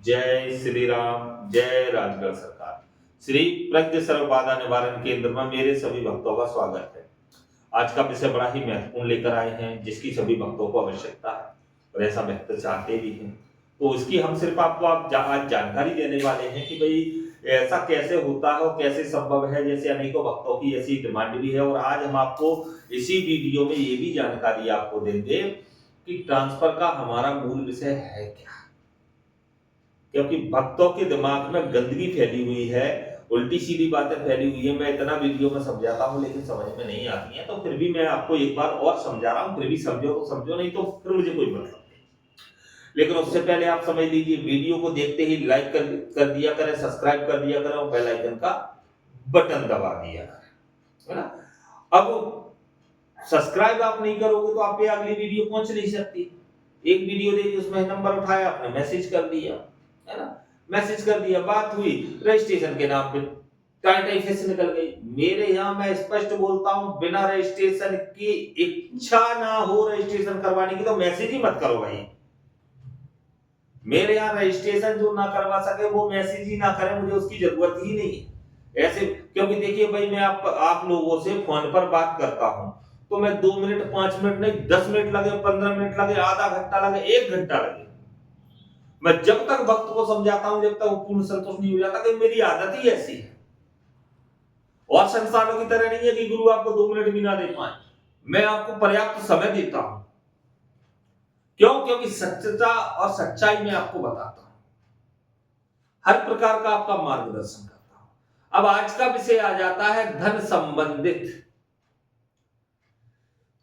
जय श्री राम, जय राजगढ़ सरकार। श्री प्रज्ञ सर्व बाधा निवारण केंद्र में मेरे सभी भक्तों का स्वागत है। आज का विषय बड़ा ही महत्वपूर्ण लेकर आए हैं, जिसकी सभी भक्तों को आवश्यकता है और ऐसा भक्त चाहते भी हैं। तो इसकी हम सिर्फ आपको आज जानकारी देने वाले हैं कि भाई ऐसा कैसे होता है और कैसे संभव है। जैसे अनेकों भक्तों की ऐसी डिमांड भी है और आज हम आपको इसी वीडियो में ये भी जानकारी आपको देंगे कि ट्रांसफर का हमारा मूल विषय है क्या। क्योंकि भक्तों के दिमाग में गंदगी फैली हुई है, उल्टी सीधी बातें फैली हुई है। मैं इतना वीडियो में समझाता हूं लेकिन समझ में नहीं आती है, तो फिर भी मैं आपको एक बार और समझा रहा हूं। फिर भी समझो तो समझो, नहीं तो फिर मुझे कोई मतलब नहीं। लेकिन उससे पहले आप समझ लीजिए, वीडियो को देखते ही लाइक कर दिया करें, सब्सक्राइब कर दिया करें और बेल आइकन का बटन दबा दिया करें, है ना। अब सब्सक्राइब आप नहीं करोगे तो आप पे अगली वीडियो पहुंच नहीं सकती। एक वीडियो देखी, उसमें नंबर उठाया आपने, मैसेज कर दिया, है ना, मैसेज कर दिया, बात हुई, रजिस्ट्रेशन के नाम पे टाइटल फिर निकल गई। मेरे यहाँ मैं स्पष्ट बोलता हूं, बिना रजिस्ट्रेशन की इच्छा ना हो रजिस्ट्रेशन करवाने की तो मैसेज ही मत करो भाई। मेरे यहाँ रजिस्ट्रेशन जो ना करवा सके वो मैसेज ही ना करे, मुझे उसकी जरूरत ही नहीं है ऐसे। क्योंकि देखिए भाई, मैं आप लोगों से फोन पर बात करता हूं तो मैं 2 मिनट 5 मिनट नहीं, 10 मिनट लगे, 15 मिनट लगे, आधा घंटा लगे, 1 घंटा लगे, मैं जब तक वक्त को समझाता हूं, जब तक वो पूर्ण संतोष नहीं हो जाता कि मेरी आदत ही ऐसी है। और संस्थानों की तरह नहीं है कि गुरु आपको 2 मिनट भी ना दे पाए, मैं आपको पर्याप्त समय देता हूं। क्यों? क्योंकि सच्चा और सच्चाई में आपको बताता हूं, हर प्रकार का आपका मार्गदर्शन करता हूं। अब आज का विषय आ जाता है धन संबंधित।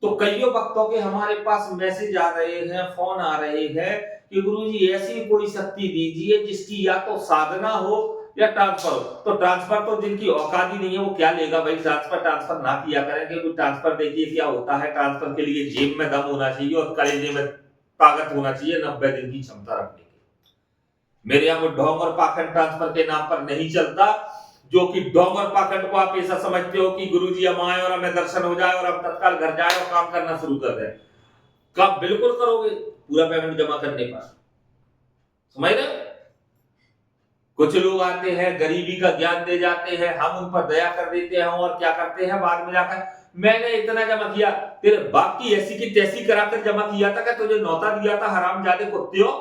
तो कईयों भक्तों के हमारे पास मैसेज आ रहे हैं, फोन आ रहे हैं कि गुरुजी ऐसी कोई शक्ति दीजिए जिसकी या तो साधना हो या ट्रांसफर हो। तो ट्रांसफर तो जिनकी औकात ही नहीं है वो क्या लेगा भाई। ट्रांसफर ना किया करेंगे। क्योंकि ट्रांसफर देखिए क्या होता है, ट्रांसफर के लिए जेब में दम होना चाहिए और कलेजे में ताकत होना चाहिए 90 दिन की क्षमता रखने की। मेरे यहाँ वो ढोंग और पाखंड ट्रांसफर के नाम पर नहीं चलता। जो कि ढोंग और पाखंड को आप ऐसा समझते हो कि गुरुजी हम आए और हमें दर्शन हो जाए और हम तत्काल घर जाए और काम करना शुरू कर दें। कब बिल्कुल करोगे, पूरा पेमेंट जमा करने पर। समझ रहे? कुछ लोग आते हैं, गरीबी का ज्ञान दे जाते हैं, हम उन पर दया कर देते हैं और क्या करते हैं बाद में जाकर, मैंने इतना जमा किया, तेरे बाप की ऐसी की तैसी कराकर जमा किया था, क्या तुझे नौता दिया था हरामजादे कुत्तियों,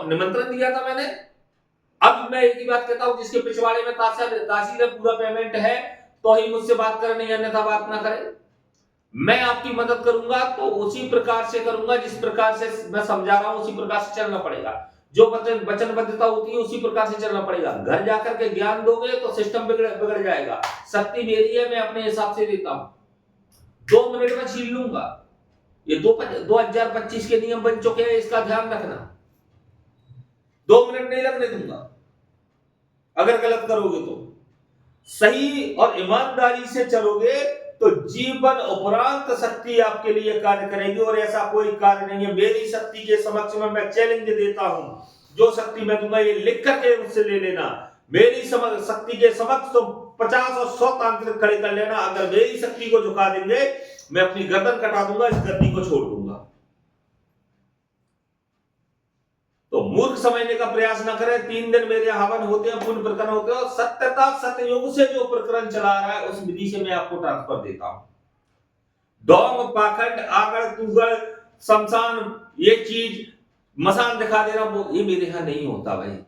निमंत्रण दिया था मैंने। अब मैं एक ही बात कहता हूं, जिसके पिछवाड़े में तासीर पूरा पेमेंट है तो ही मुझसे बात करे, नहीं अन्यथा बात ना करे। मैं आपकी मदद करूंगा तो उसी प्रकार से करूंगा जिस प्रकार से मैं समझा रहा हूं, उसी प्रकार से चलना पड़ेगा। जो वचनबद्धता होती है उसी प्रकार से चलना पड़ेगा। घर जाकर के ज्ञान दोगे तो सिस्टम बिगड़ जाएगा। शक्ति मेरी है, मैं अपने हिसाब से देता हूं। 2 मिनट में छीन लूंगा। ये 2025 के नियम बन चुके हैं, इसका ध्यान रखना। 2 मिनट नहीं लगने दूंगा अगर गलत करोगे तो। सही और ईमानदारी से चलोगे तो जीवन उपरांत शक्ति आपके लिए कार्य करेगी और ऐसा कोई कार्य नहीं है। मेरी शक्ति के समक्ष में मैं चैलेंज देता हूं, जो शक्ति मैं दूंगा ये लिख करके मुझसे ले लेना। मेरी शक्ति के समक्ष तो 50 और 100 तांत्रिक खड़े कर लेना। अगर मेरी शक्ति को झुका देंगे, मैं अपनी गर्दन कटा दूंगा, इस गद्दी को छोड़ दूंगा। तो मूर्ख समझने का प्रयास न करें। 3 दिन मेरे हवन होते हैं, पूर्ण प्रकरण होते हैं और सत्यता सतयुग से जो प्रकरण चला रहा है उस विधि से मैं आपको ट्रांसफर देता हूं। ढोंग पाखंड आगड़ तुगड़ शमशान ये चीज मसान दिखा देना, वो ये मेरे यहां नहीं होता भाई।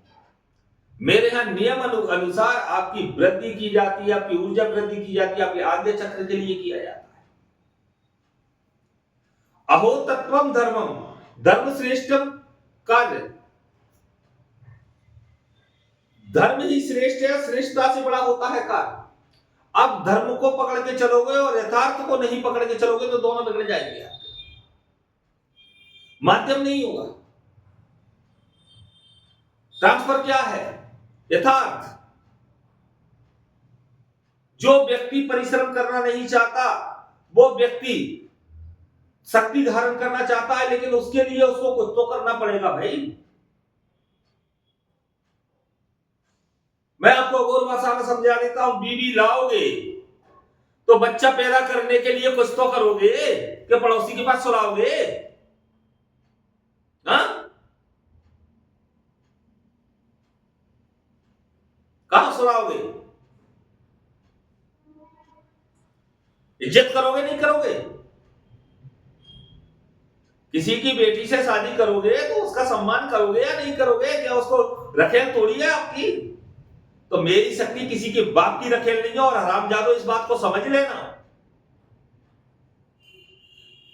मेरे यहां नियम अनुसार आपकी वृद्धि की जाती है, आपकी ऊर्जा वृद्धि की जाती है, आपके आद्य चक्र के लिए किया जाता है। अहो तत्वम धर्मम, धर्म श्रेष्ठम कार्य, धर्म ही श्रेष्ठ है, श्रेष्ठता से बड़ा होता है कार्य। अब धर्म को पकड़ के चलोगे और यथार्थ को नहीं पकड़ के चलोगे तो दोनों बिगड़ जाएंगे आपके, माध्यम नहीं होगा। ट्रांसफर क्या है? यथार्थ। जो व्यक्ति परिश्रम करना नहीं चाहता, वो व्यक्ति शक्ति धारण करना चाहता है, लेकिन उसके लिए उसको कुछ तो करना पड़ेगा भाई। मैं आपको और भाषा में समझा देता हूं। बीवी लाओगे तो बच्चा पैदा करने के लिए कुछ तो करोगे कि पड़ोसी के पास सुलाओगे? हाँ, कहां सुनाओगे? इज्जत करोगे नहीं करोगे? किसी की बेटी से शादी करोगे तो उसका सम्मान करोगे या नहीं करोगे? क्या उसको रखेल तोड़ी है आपकी? तो मेरी शक्ति किसी के बाप की रखेल नहीं है, और हरामजादो इस बात को समझ लेना।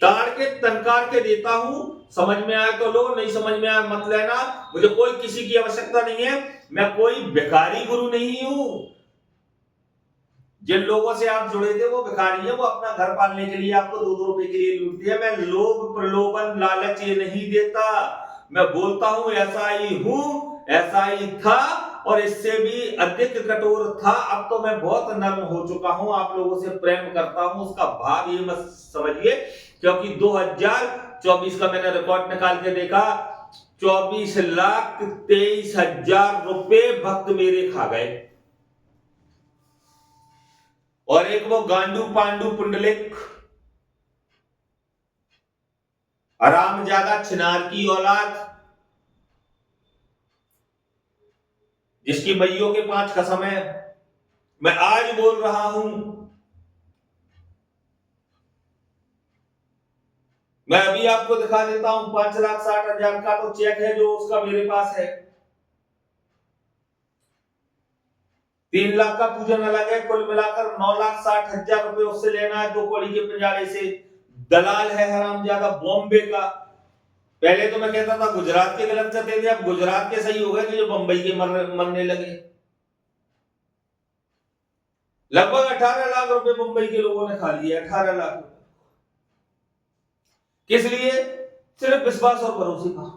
ताड़ के तनकार के देता हूं, समझ में आए तो लो, नहीं समझ में आए मत लेना। मुझे कोई किसी की आवश्यकता नहीं है, मैं कोई भिखारी गुरु नहीं हूं। जिन लोगों से आप जुड़े थे वो भिखारी है, वो अपना घर पालने के लिए आपको 2-2 रुपए के लिए लूटती है। मैं लोभ प्रलोभन लालच ये नहीं देता, मैं बोलता हूं ऐसा ही हूं, ऐसा ही था और इससे भी अधिक कठोर था। अब तो मैं बहुत नर्म हो चुका हूं, आप लोगों से प्रेम करता हूं। उसका भाव ये मत समझिए, क्योंकि 2024 का मैंने रिकॉर्ड निकाल के देखा, 24,23,000 रुपए भक्त मेरे खा गए। और एक वो गांडू पांडू पुंडलिक आराम ज्यादा छिनार की औलाद, जिसकी मैयों के 5 कसम है, मैं आज बोल रहा हूं। मैं अभी आपको दिखा देता हूं, 5,60,000 का तो चेक है जो उसका मेरे पास है। 3 लाख का पूजन अलग है, कुल मिलाकर 9,60,000 रुपए उससे लेना है 2 कौड़ी के पिंजारे से। दलाल है हरामजादा बॉम्बे का। पहले तो मैं कहता था गुजरात के गलत करते थे, अब गुजरात के सही हो गए कि जो बंबई के मरने लगे। लगभग 18 लाख रुपए मुंबई के लोगों ने खा लिए, 18 लाख रुपए। किस लिए? सिर्फ विश्वास और भरोसे का।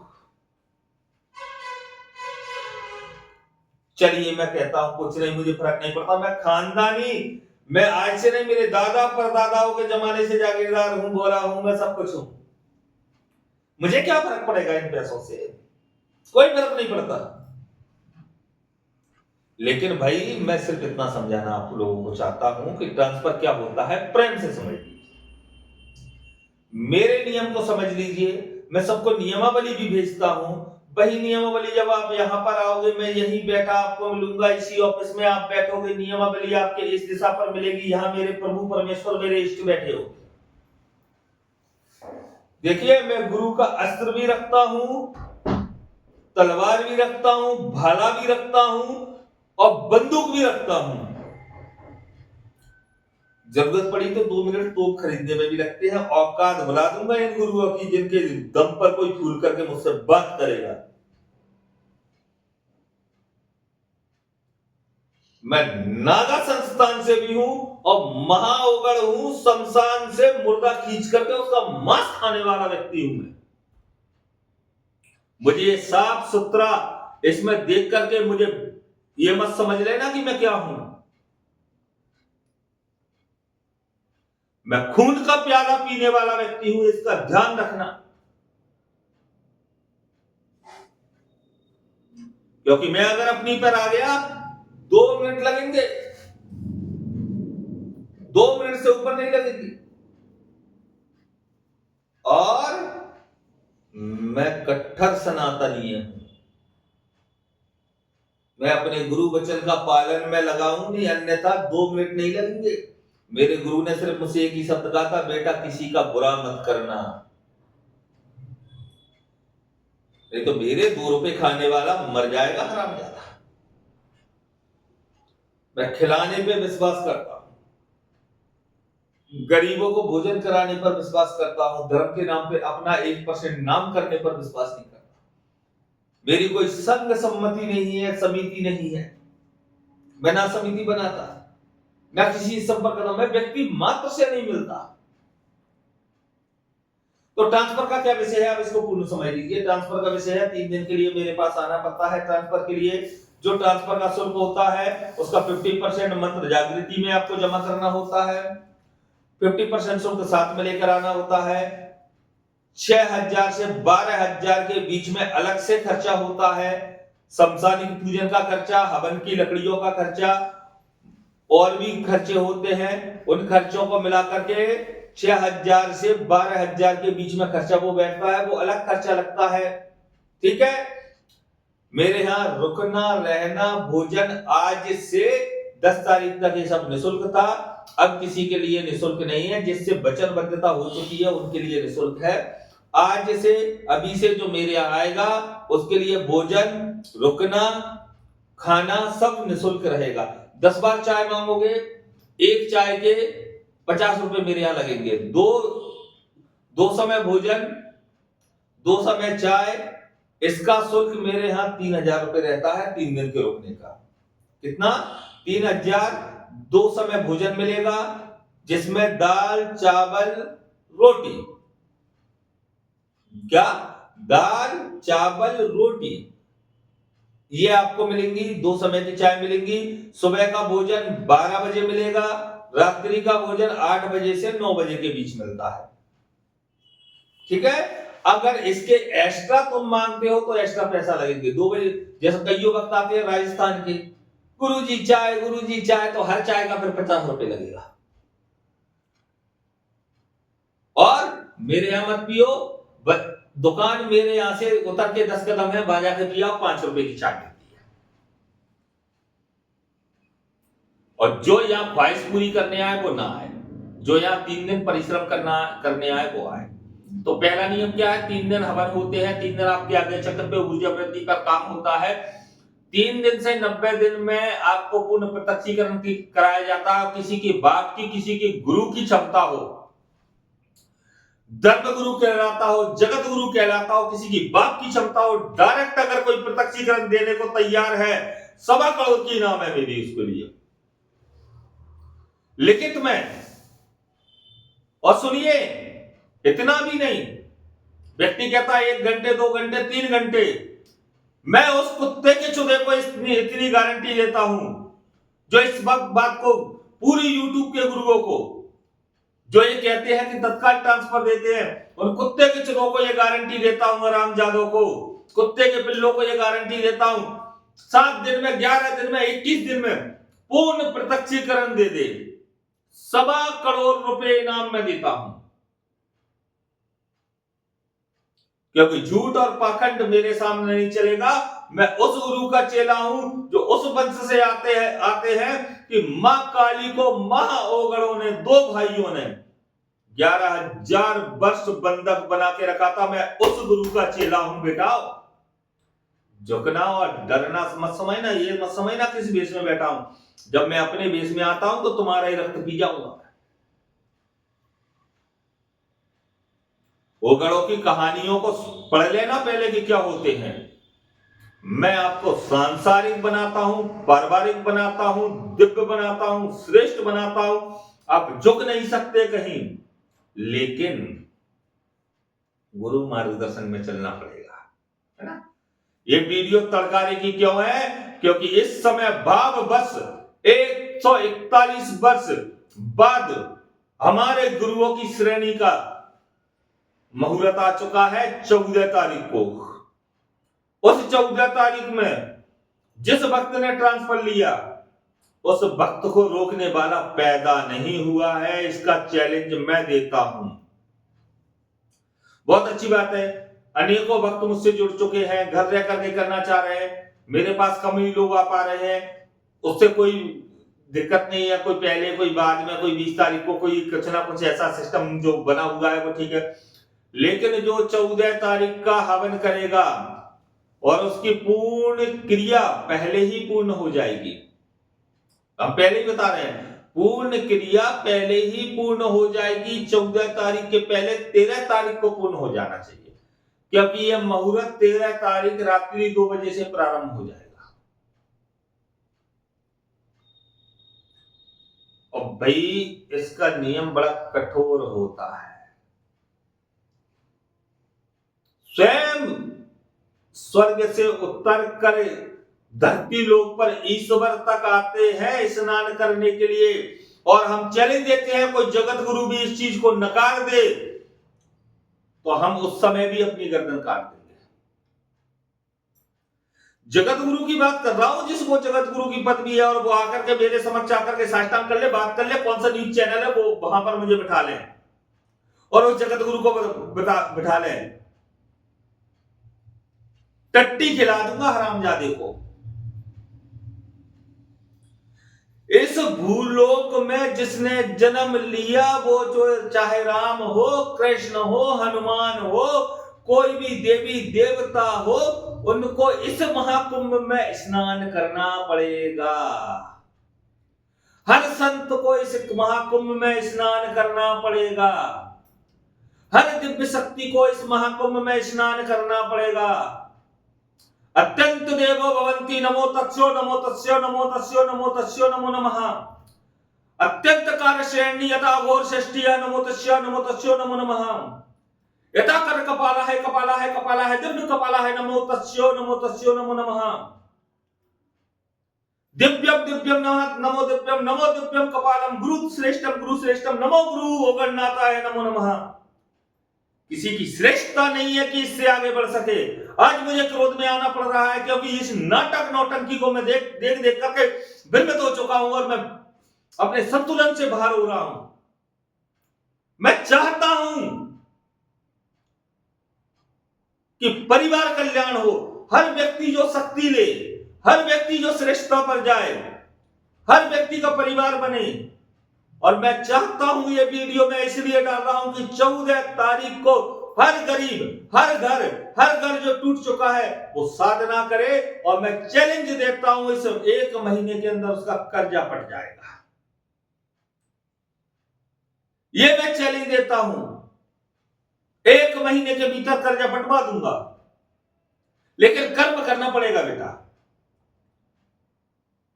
चलिए मैं कहता हूं कुछ नहीं, मुझे फर्क नहीं पड़ता, मैं खानदानी, मैं आज से नहीं, मेरे दादा परदादाओं के जमाने से जागीरदार हूं, बोला हूं, मैं सब कुछ हूं। मुझे क्या फर्क पड़ेगा इन पैसों से? कोई फर्क नहीं पड़ता। लेकिन भाई मैं सिर्फ इतना समझाना आप लोगों को चाहता हूं कि ट्रांसफर क्या होता है, प्रेम से समझ लीजिए, मेरे नियम को समझ लीजिए। मैं सबको नियमावली भी भेजता हूं, वही नियमावली जब आप यहां पर आओगे, मैं यहीं बैठा आपको मिलूंगा, इसी ऑफिस में आप बैठोगे, नियमावली आपके इस दिशा पर मिलेगी, यहां मेरे प्रभु परमेश्वर मेरे इष्ट बैठे हो। देखिए मैं गुरु का अस्त्र भी रखता हूं, तलवार भी रखता हूं, भाला भी रखता हूं और बंदूक भी रखता हूं। जरूरत पड़ी तो 2 मिनट तोप खरीदने में भी लगते हैं। औकात बुला दूंगा इन गुरुओं की जिनके दम पर कोई फूल करके मुझसे बात करेगा। मैं नागा संस्थान से भी हूं और महाओगढ़ हूं, शमशान से मुर्दा खींच करके उसका मांस खाने वाला व्यक्ति हूं मैं। मुझे साफ सुथरा इसमें देख करके मुझे ये मत समझ लेना कि मैं क्या हूं। मैं खून का प्याला पीने वाला व्यक्ति हूं, इसका ध्यान रखना, क्योंकि मैं अगर अपनी पर आ गया 2 मिनट लगेंगे, 2 मिनट से ऊपर नहीं लगेगी। और मैं कट्टर सनातनीय हूं, मैं अपने गुरु वचन का पालन में लगाऊं नहीं, अन्यथा 2 मिनट नहीं लगेंगे। मेरे गुरु ने सिर्फ मुझसे एक ही शब्द कहा था, बेटा किसी का बुरा मत करना, नहीं तो मेरे 2 रुपए खाने वाला मर जाएगा हरामजादा। मैं खिलाने पे विश्वास करता हूं, गरीबों को भोजन कराने पर विश्वास करता हूं, धर्म के नाम पे अपना 1% नाम करने पर विश्वास नहीं करता। मेरी कोई संग सम्मति नहीं है, समिति नहीं है, मैं ना समिति बनाता ना किसी संपर्क करता, मैं व्यक्ति मात्र से नहीं मिलता। तो ट्रांसफर का क्या विषय है, आप इसको पूर्ण समझ लीजिए। ट्रांसफर का विषय है 3 दिन के लिए मेरे पास आना पड़ता है। ट्रांसफर के लिए जो ट्रांसफर का शुल्क होता है उसका 50% मंत्र जागृति में आपको जमा करना होता है, 50% शुल्क साथ में लेकर आना होता है। 6,000 से 12,000 के बीच में अलग से खर्चा होता है, शमशानिक पूजन का खर्चा, हवन की लकड़ियों का खर्चा, और भी खर्चे होते हैं। उन खर्चों को मिलाकर के 6,000 से 12,000 के बीच में खर्चा वो बैठता है, वो अलग खर्चा लगता है। ठीक है, मेरे यहाँ रुकना, रहना, भोजन आज से 10 तारीख तक ये सब निःशुल्क था। अब किसी के लिए निःशुल्क नहीं है, जिससे वचनबद्धता हो चुकी है उनके लिए निःशुल्क है। आज से, अभी से जो मेरे यहाँ आएगा उसके लिए भोजन, रुकना, खाना सब निःशुल्क रहेगा। 10 बार चाय मांगोगे, एक चाय के 50 रुपए मेरे यहाँ लगेंगे। दो समय भोजन, 2 समय चाय, इसका शुल्क मेरे यहाँ 3000 रुपए रहता है 3 दिन के रुकने का। कितना? 3000। 2 समय भोजन मिलेगा जिसमें दाल, चावल, रोटी। क्या? दाल, चावल, रोटी ये आपको मिलेंगी। 2 समय की चाय मिलेंगी। सुबह का भोजन 12 बजे मिलेगा। रात्रि का भोजन 8 बजे से 9 बजे के बीच मिलता है। ठीक है। अगर इसके एक्स्ट्रा तुम मांगते हो तो एक्स्ट्रा पैसा लगेंगे। 2 बजे जैसे कई वक्त आते हैं राजस्थान के, गुरुजी चाय, तो हर चाय का फिर 50 रुपए लगेगा। और मेरे यहां मत पियो, दुकान मेरे यहां से उतर के 10 कदम है, वहां जाके पिया 5 रुपए की चाय मिलती है। और जो यहां ख्वाहिश पूरी करने आए वो ना आए, जो यहां 3 दिन परिश्रम करने आए वो आए। तो पहला नियम क्या है? 3 दिन हवन होते हैं, 3 दिन आपके आगे चक्र पे ऊर्जा वृद्धि का काम होता है। 3 दिन से 90 दिन में आपको पूर्ण प्रत्यक्षीकरण कराया जाता है। किसी के बाप की, किसी के गुरु की क्षमता हो, धर्म गुरु कहलाता हो, जगत गुरु कहलाता हो, किसी की बाप की क्षमता हो, डायरेक्ट अगर कोई प्रत्यक्षीकरण देने को तैयार है, 1.25 करोड़ की इनाम है मेरी उसके लिए। लिखित में। और सुनिए, इतना भी नहीं, व्यक्ति कहता है 1 घंटे, 2 घंटे, 3 घंटे, मैं उस कुत्ते के चूहे को इतनी गारंटी देता हूं जो इस बात को पूरी यूट्यूब के गुरुओं को जो ये कहते हैं कि तत्काल ट्रांसफर देते हैं, उन कुत्ते के चूहों को ये गारंटी देता हूं, रामजादों को, कुत्ते के पिल्लों को ये गारंटी देता हूं, 7 दिन में, 11 दिन में, 21 दिन में पूर्ण प्रत्यक्षीकरण दे दे, 1.25 करोड़ रुपए इनाम में देता हूं। क्योंकि झूठ और पाखंड मेरे सामने नहीं चलेगा। मैं उस गुरु का चेला हूं जो उस वंश से आते हैं कि मां काली को महाओगड़ों ने, 2 भाइयों ने 11,000 वर्ष बंधक बना के रखा था। मैं उस गुरु का चेला हूं बेटा। झुकना और डरना मत समझना, ये मत समझना किस भेष में बैठा हूं। जब मैं अपने भेष में आता हूं तो तुम्हारा ही रक्त पी जाऊंगा। ओगड़ों की कहानियों को पढ़ लेना पहले कि क्या होते हैं। मैं आपको सांसारिक बनाता हूं, पारिवारिक बनाता हूं, दिव्य बनाता हूं, श्रेष्ठ बनाता हूं। आप झुक नहीं सकते कहीं, लेकिन गुरु मार्गदर्शन में चलना पड़ेगा, है ना। ये वीडियो तड़काने की क्यों है? क्योंकि इस समय भाव बस 141 वर्ष बाद हमारे गुरुओं की श्रेणी का मुहूर्त आ चुका है 14 तारीख को। उस 14 तारीख में जिस भक्त ने ट्रांसफर लिया, उस भक्त को रोकने वाला पैदा नहीं हुआ है। इसका चैलेंज मैं देता हूं। बहुत अच्छी बात है, अनेकों भक्त मुझसे जुड़ चुके हैं, घर रह करके करना चाह रहे हैं। मेरे पास कम ही लोग आ पा रहे हैं, उससे कोई दिक्कत नहीं है। कोई पहले, कोई बाद में, कोई 20 तारीख को, कोई कुछ ना कुछ ऐसा सिस्टम जो बना हुआ है वो ठीक है। लेकिन जो 14 तारीख का हवन करेगा और उसकी पूर्ण क्रिया पहले ही पूर्ण हो जाएगी। हम पहले ही बता रहे हैं, पूर्ण क्रिया पहले ही पूर्ण हो जाएगी। 14 तारीख के पहले 13 तारीख को पूर्ण हो जाना चाहिए, क्योंकि यह मुहूर्त 13 तारीख रात्रि 2 बजे से प्रारंभ हो जाएगा। और भाई इसका नियम बड़ा कठोर होता है। स्वयं स्वर्ग से उतर कर धरती लोक पर ईश्वर तक आते हैं स्नान करने के लिए, और हम चैलेंज देते हैं कोई जगत गुरु भी इस चीज को नकार दे तो हम उस समय भी अपनी गर्दन काट देंगे। जगत गुरु की बात कर रहा हूं, जिसको जगत गुरु की पदवी है, और वो आकर के मेरे समक्ष आकर के साष्टांग कर ले, बात कर ले, कौन सा न्यूज चैनल है वो वहां पर मुझे बिठा ले और उस जगत गुरु को बिठा ले। टट्टी खिला दूंगा हरामजादे को। इस भूलोक में जिसने जन्म लिया वो जो चाहे राम हो, कृष्ण हो, हनुमान हो, कोई भी देवी देवता हो, उनको इस महाकुंभ में स्नान करना पड़ेगा। हर संत को इस महाकुंभ में स्नान करना पड़ेगा। हर दिव्य शक्ति को इस महाकुंभ में स्नान करना पड़ेगा। अत्यंत देवो भवन्ति, नमो तत्स्यो नमो तत्स्यो नमो तत्स्यो नमो तत्स्यो नमो नमः। अत्यंत कार श्रेणी यथा घोर षष्टिया, नमो तस्यो नमो तस्यो नमो नमः। यथा कर कपाला है कपाला है कपाला है, दिव्य कपाला है, नमो तस्यो नमो नमः। दिव्यम दिव्यम नमो दिव्यम कपालम, गुरु श्रेष्ठम नमो गुरु ओगणनाथाय नमो नमः। किसी की श्रेष्ठता नहीं है कि इससे आगे बढ़ सके। आज मुझे क्रोध में आना पड़ रहा है क्योंकि इस नाटक नौटंकी को मैं देख करके भ्रमित हो चुका हूं और मैं अपने संतुलन से बाहर हो रहा हूं। मैं चाहता हूं कि परिवार कल्याण हो, हर व्यक्ति जो शक्ति ले, हर व्यक्ति जो श्रेष्ठता पर जाए, हर व्यक्ति का परिवार बने। और मैं चाहता हूं ये वीडियो मैं इसलिए डाल रहा हूं कि 14 तारीख को हर गरीब, हर घर जो टूट चुका है वो साधना करे। और मैं चैलेंज देता हूं इस 1 महीने के अंदर उसका कर्जा पट जाएगा। ये मैं चैलेंज देता हूं, 1 महीने के भीतर कर्जा पटवा दूंगा। लेकिन कर्म करना पड़ेगा बेटा।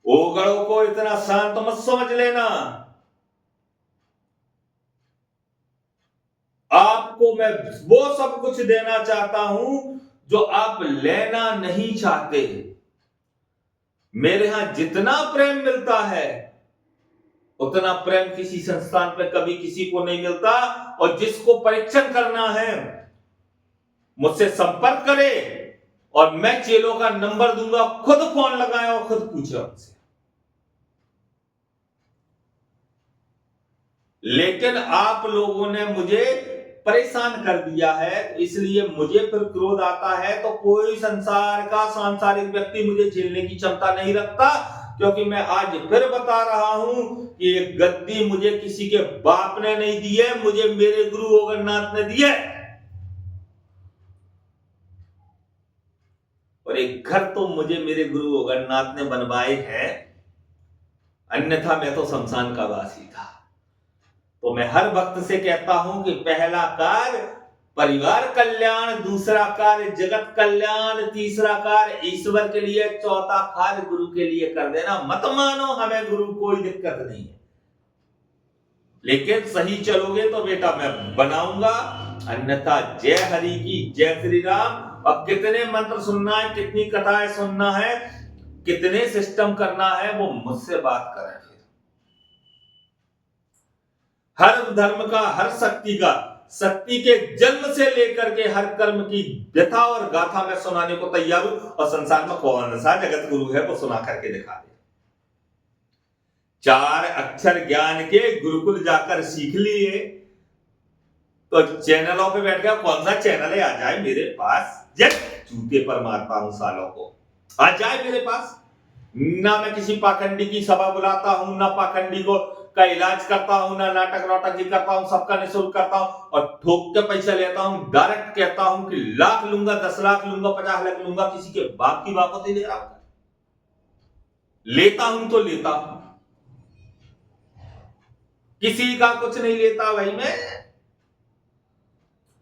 ओगड़ों को इतना शांत मत समझ लेना। आपको मैं वो सब कुछ देना चाहता हूं जो आप लेना नहीं चाहते। मेरे यहां जितना प्रेम मिलता है उतना प्रेम किसी संस्थान पे कभी किसी को नहीं मिलता। और जिसको परीक्षण करना है मुझसे संपर्क करे और मैं चेलों का नंबर दूंगा, खुद फोन लगाए और खुद पूछे उनसे। लेकिन आप लोगों ने मुझे परेशान कर दिया है, इसलिए मुझे फिर क्रोध आता है। तो कोई संसार का सांसारिक व्यक्ति मुझे झेलने की क्षमता नहीं रखता, क्योंकि मैं आज फिर बता रहा हूं कि ये गद्दी मुझे किसी के बाप ने नहीं दी है, मुझे मेरे गुरु ओगणनाथ ने दी है। और एक घर तो मुझे मेरे गुरु ओगणनाथ ने बनवाए हैं, अन्यथा मैं तो शमशान का वासी था। तो मैं हर वक्त से कहता हूं कि पहला कार्य परिवार कल्याण, दूसरा कार्य जगत कल्याण, तीसरा कार्य ईश्वर के लिए, चौथा कार्य गुरु के लिए कर देना। मत मानो हमें गुरु कोई दिक्कत नहीं है, लेकिन सही चलोगे तो बेटा मैं बनाऊंगा, अन्यथा जय हरि की जय श्री राम। अब कितने मंत्र सुनना है, कितनी कथाएं सुनना है, कितने सिस्टम करना है, वो मुझसे बात करें। हर धर्म का, हर शक्ति का, शक्ति के जन्म से लेकर के हर कर्म की व्यथा और गाथा मैं सुनाने को तैयार हूं। और संसार में कौन सा जगत गुरु है वो सुना करके दिखा दे। 4 अक्षर ज्ञान के गुरुकुल जाकर सीख लिए तो चैनलों पे बैठ गया। कौन सा चैनल है, आ जाए मेरे पास। जूते पर मारता हूं सालों को, आ जाए मेरे पास। ना मैं किसी पाखंडी की सभा बुलाता हूं, ना पाखंडी को का इलाज करता हूं, ना नाटक नौटंकी करता हूं, सबका निःशुल्क करता हूं और ठोक के पैसा लेता हूं। डायरेक्ट कहता हूं कि लाख लूंगा, 10 लाख लूंगा, 50 लाख लूंगा। किसी के बाप की बात ले रहा हूं, लेता हूं तो लेता हूं, किसी का कुछ नहीं लेता भाई मैं।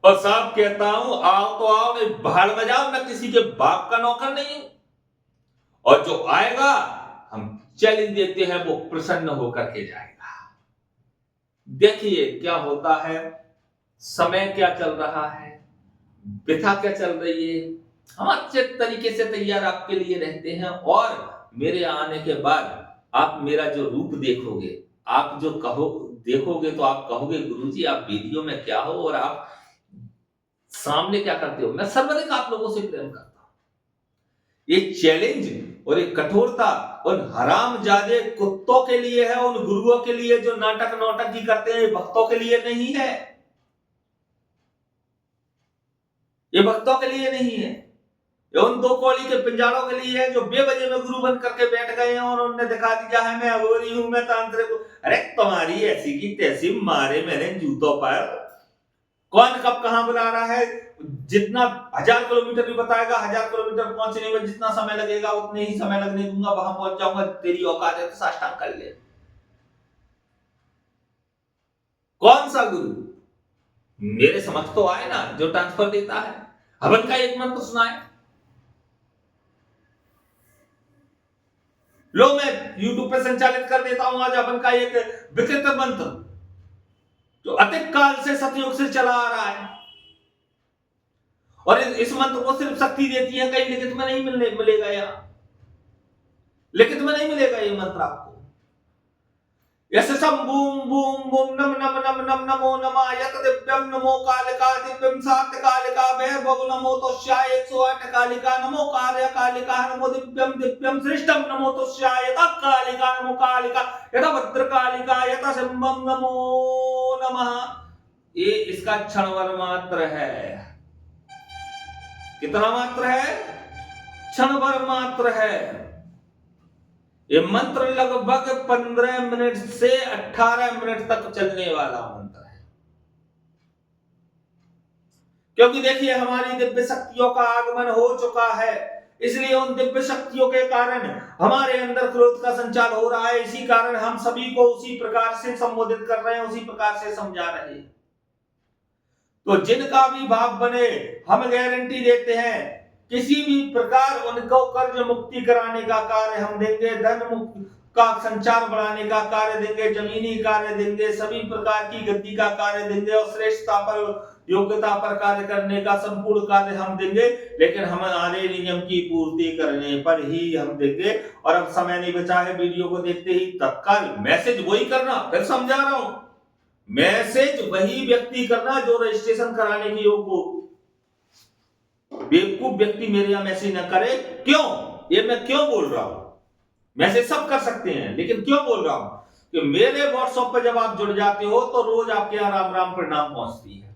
और साहब कहता हूं आओ तो आओ, नहीं भाड़ में जाओ, मैं किसी के बाप का नौकर नहीं हूं। और जो आएगा हम चैलेंज देते हैं वो प्रसन्न होकर के जाएगा। देखिए क्या होता है, समय क्या चल रहा है, व्यथा क्या चल रही है। हम अच्छे तरीके से तैयार आपके लिए रहते हैं। और मेरे आने के बाद आप मेरा जो रूप देखोगे, आप जो देखोगे तो आप कहोगे गुरुजी आप वीडियो में क्या हो और आप सामने क्या करते हो। मैं सर्वाधिक आप लोगों से प्रेम करता हूं। ये चैलेंज और एक कठोरता उन हरामजादे कुत्तों के लिए है, उन गुरुओं के लिए जो नाटक नौटंकी करते हैं, भक्तों के लिए नहीं है। ये भक्तों के लिए नहीं है, ये उन दो कौड़ी के पिंजारों के लिए है जो बेवजह में गुरु बन करके बैठ गए हैं और उन्होंने दिखा दिया है मैं अघोरी हूं, मैं तांत्रिक हूं। अरे तुम्हारी ऐसी की तैसी मारे मैंने जूतों पर, कौन कब कहां बुला रहा है। जितना 1000 किलोमीटर भी बताएगा, 1000 किलोमीटर पहुंचने में जितना समय लगेगा उतने ही समय लगने दूंगा, वहां पहुंच जाऊंगा। तेरी औकात है तो साष्टांग कर ले। कौन सा गुरु मेरे समक्ष तो आए ना जो ट्रांसफर देता है, हवन का एक मंत्र सुनाए। लो मैं YouTube पे संचालित कर देता हूं आज हवन का एक विकृत मंत्र जो अतिक काल से सतयुग से चला आ रहा है, और इस मंत्र को सिर्फ शक्ति देती है, कहीं लिखित में नहीं मिलेगा यहां, लिखित में नहीं मिलेगा ये मंत्र आपको। यशसम बूम बूम बूम नम नम नम नम नमो नमः यत दिव्यम नमो कालिका दिव्यम सात कालिका वैभव नमो तोष्याय 108 कालिका नमो कार्य कालिका नमो दिव्यम दिव्यम श्रेष्ठम नमो तोष्याय यत कालिका नमो कालिका यत भद्र कालिका यत शंभम नमो नमः। ये इसका क्षणभर मात्र है। कितना मात्र है? क्षणभर मात्र है। ये मंत्र लगभग 15 मिनट से 18 मिनट तक चलने वाला मंत्र है, क्योंकि देखिए हमारी दिव्य शक्तियों का आगमन हो चुका है, इसलिए उन दिव्य शक्तियों के कारण हमारे अंदर क्रोध का संचार हो रहा है। इसी कारण हम सभी को उसी प्रकार से संबोधित कर रहे हैं, उसी प्रकार से समझा रहे हैं। तो जिनका भी भाव बने, हम गारंटी देते हैं किसी भी प्रकार उनको कर्ज मुक्ति कराने का कार्य हम देंगे, धन मुक्ति का संचार बढ़ाने का कार्य देंगे, जमीनी कार्य देंगे, सभी प्रकार की गति का कार्य देंगे और श्रेष्ठता पर योग्यता पर कार्य करने का संपूर्ण कार्य हम देंगे, लेकिन हमारे नियम की पूर्ति करने पर ही हम देंगे। और अब समय नहीं बचा है, वीडियो को देखते ही तत्काल मैसेज वही करना, फिर समझा रहा हूं, मैसेज वही व्यक्ति करना जो रजिस्ट्रेशन कराने की योग्य हो। बेवकूफ व्यक्ति मेरे यहां मैसेज न करे। क्यों? ये मैं क्यों बोल रहा हूं? मैसेज सब कर सकते हैं, लेकिन क्यों बोल रहा हूं कि मेरे व्हाट्सएप पर जब आप जुड़ जाते हो तो रोज आपके यहां राम राम प्रणाम पहुंचती है,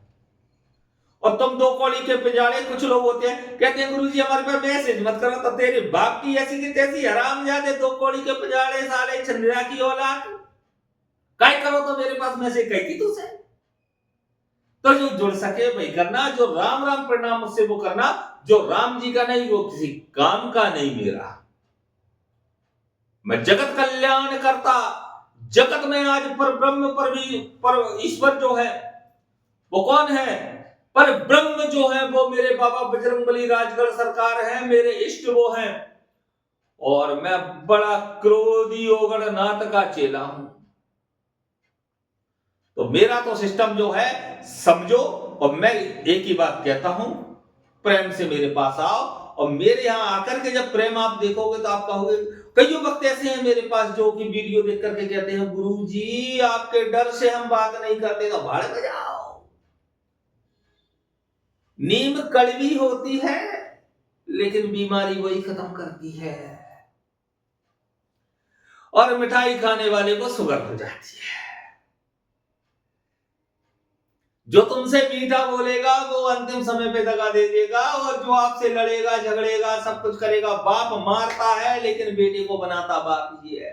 और तुम दो कौड़ी के पिजाड़े कुछ लोग होते हैं कहते हैं गुरुजी हमारे पे मैसेज मत करो, तो तेरे बाप की ऐसी की तैसी हरामजादे दो कौड़ी के पिजाड़े साले छंदरा की औलाद, काय करो तो मेरे पास मैसेज कही थी तुझसे। तो जो जुड़ सके वही करना, जो राम राम प्रणाम मुझसे वो करना, जो राम जी का नहीं वो किसी काम का नहीं मेरा। मैं जगत कल्याण करता, जगत में आज पर ब्रह्म पर ईश्वर जो है वो कौन है? पर ब्रह्म जो है वो मेरे बाबा बजरंगबली राजगढ़ सरकार है, मेरे इष्ट वो हैं, और मैं बड़ा क्रोधी ओगड़नाथ का चेला हूं। तो मेरा तो सिस्टम जो है समझो, और मैं एक ही बात कहता हूं, प्रेम से मेरे पास आओ, और मेरे यहां आकर के जब प्रेम आप देखोगे तो आप कहोगे। कई वक्त ऐसे हैं मेरे पास जो कि वीडियो देख करके कहते हैं गुरुजी आपके डर से हम बात नहीं करते, तो भाड़ में जाओ। नीम कड़वी होती है लेकिन बीमारी वही खत्म करती है, और मिठाई खाने वाले को शुगर हो जाती है। जो तुमसे मीठा बोलेगा वो अंतिम समय पे दगा दे देगा, और जो आपसे लड़ेगा झगड़ेगा सब कुछ करेगा। बाप मारता है लेकिन बेटे को बनाता बाप ही है।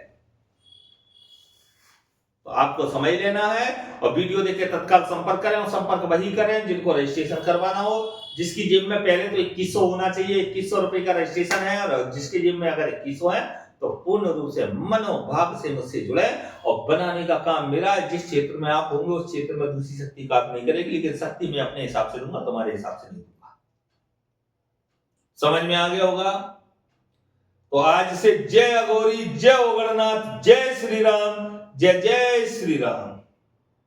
तो आपको समझ लेना है, और वीडियो देख के तत्काल संपर्क करें, और संपर्क वही करें जिनको रजिस्ट्रेशन करवाना हो, जिसकी जेब में पहले तो 2100 होना चाहिए, 2100 रुपए का रजिस्ट्रेशन है, और जिसकी जेब में अगर 2100 है तो पूर्ण रूप से मनोभाव से मुझसे जुड़े, और बनाने का काम मेरा है। जिस क्षेत्र में आप होंगे उस क्षेत्र में दूसरी शक्ति काम नहीं करेगी, लेकिन शक्ति मैं अपने हिसाब से दूंगा, तुम्हारे हिसाब से नहीं दूंगा। समझ में आ गया होगा? तो आज से जय अघोरी, जय ओगड़नाथ, जय श्री राम, जय जय श्री राम।